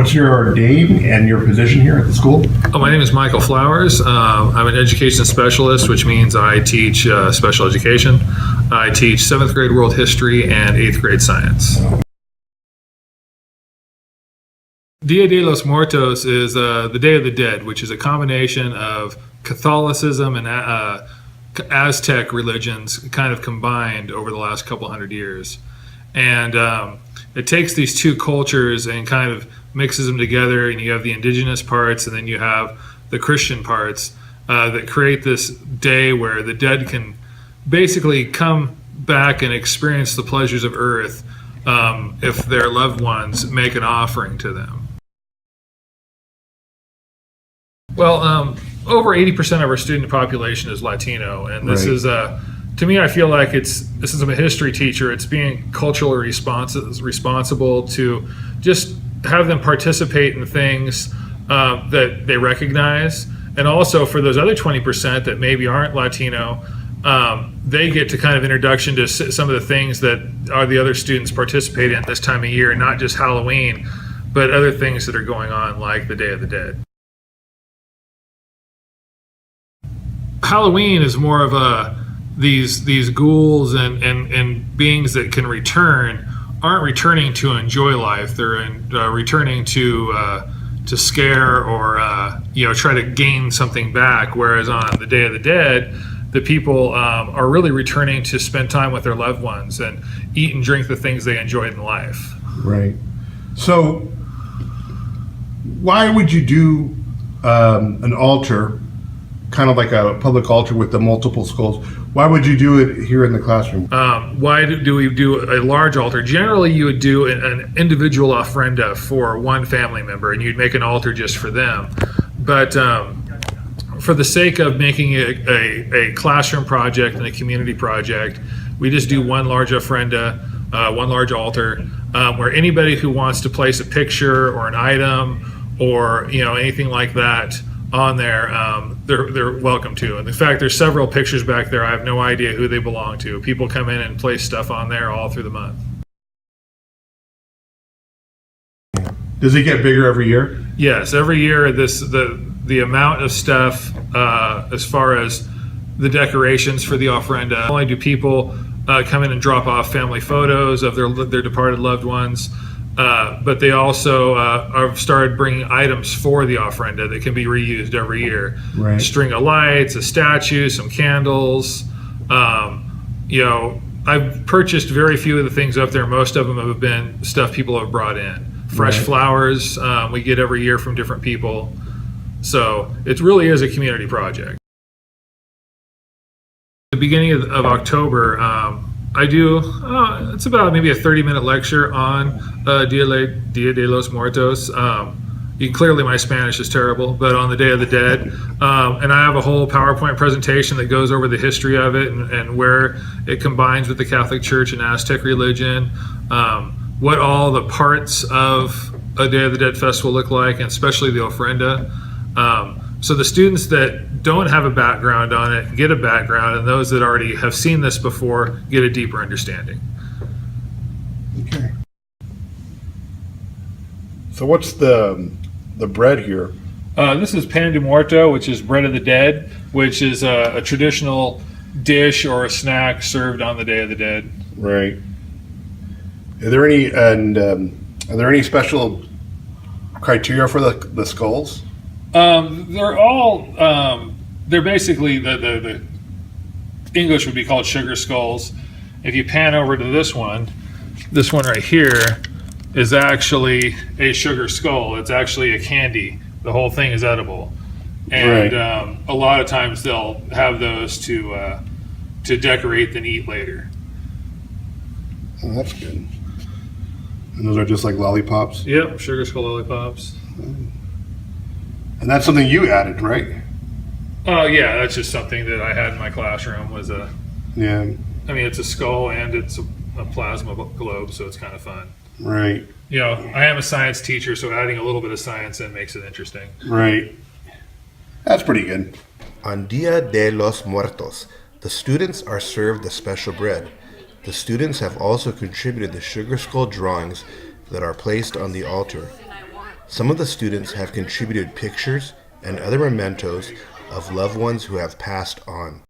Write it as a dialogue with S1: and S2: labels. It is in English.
S1: What's your name and your position here at the school?
S2: My name is Michael Flowers. I'm an education specialist, which means I teach special education. I teach 7th grade world history and 8th grade science. Dia de los Muertos is the Day of the Dead, which is a combination of Catholicism and Aztec religions kind of combined over the last couple hundred years. And it takes these two cultures and kind of mixes them together, and you have the indigenous parts and then you have the Christian parts that create this day where the dead can basically come back and experience the pleasures of earth if their loved ones make an offering to them. Well, over 80% of our student population is Latino, and this is to me, I feel like this is a history teacher. It's being culturally responsible to just have them participate in things that they recognize. And also for those other 20% that maybe aren't Latino, they get to kind of introduction to some of the things that are the other students participate in this time of year, not just Halloween, but other things that are going on like the Day of the Dead. Halloween is more of these ghouls and beings that can return aren't returning to enjoy life. They're returning to scare or try to gain something back. Whereas on the Day of the Dead, the people are really returning to spend time with their loved ones and eat and drink the things they enjoyed in life.
S1: Right. So why would you do an altar, kind of like a public altar with the multiple skulls? Why would you do it here in the classroom?
S2: Why do we do a large altar? Generally, you would do an individual ofrenda for one family member, and you'd make an altar just for them. But for the sake of making it a classroom project and a community project, we just do one large ofrenda, one large altar, where anybody who wants to place a picture or an item or anything like that on there, they're welcome to. And in fact, there's several pictures back there. I have no idea who they belong to. People come in and place stuff on there all through the month.
S1: Does it get bigger every year?
S2: Yes, every year the amount of stuff as far as the decorations for the ofrenda. Not only do people come in and drop off family photos of their departed loved ones, but they also have started bringing items for the ofrenda that can be reused every year.
S1: Right.
S2: A string of lights, a statue, some candles. I've purchased very few of the things up there. Most of them have been stuff people have brought in. Fresh flowers we get every year from different people. So it really is a community project. At the beginning of October, I do, it's about maybe a 30-minute lecture on Dia de los Muertos. Clearly my Spanish is terrible, but on the Day of the Dead. And I have a whole PowerPoint presentation that goes over the history of it and where it combines with the Catholic Church and Aztec religion, what all the parts of a Day of the Dead festival look like, and especially the ofrenda. So the students that don't have a background on it get a background, and those that already have seen this before get a deeper understanding.
S1: Okay. So what's the bread here?
S2: This is pan de muerto, which is bread of the dead, which is a traditional dish or a snack served on the Day of the Dead.
S1: Right. Are there any special criteria for the skulls?
S2: They're all they're basically the English would be called sugar skulls. If you pan over to this one right here is actually a sugar skull. It's actually a candy. The whole thing is edible, and a lot of times they'll have those to decorate and eat later.
S1: Oh, that's good. And those are just like lollipops?
S2: Yep, sugar skull lollipops.
S1: And that's something you added, right?
S2: Oh yeah, that's just something that I had in my classroom. It's a skull and it's a plasma globe, so it's kind of fun.
S1: Right.
S2: I am a science teacher, so adding a little bit of science in makes it interesting.
S1: Right. That's pretty good.
S3: On Dia de los Muertos, the students are served the special bread. The students have also contributed the sugar skull drawings that are placed on the altar. Some of the students have contributed pictures and other mementos of loved ones who have passed on.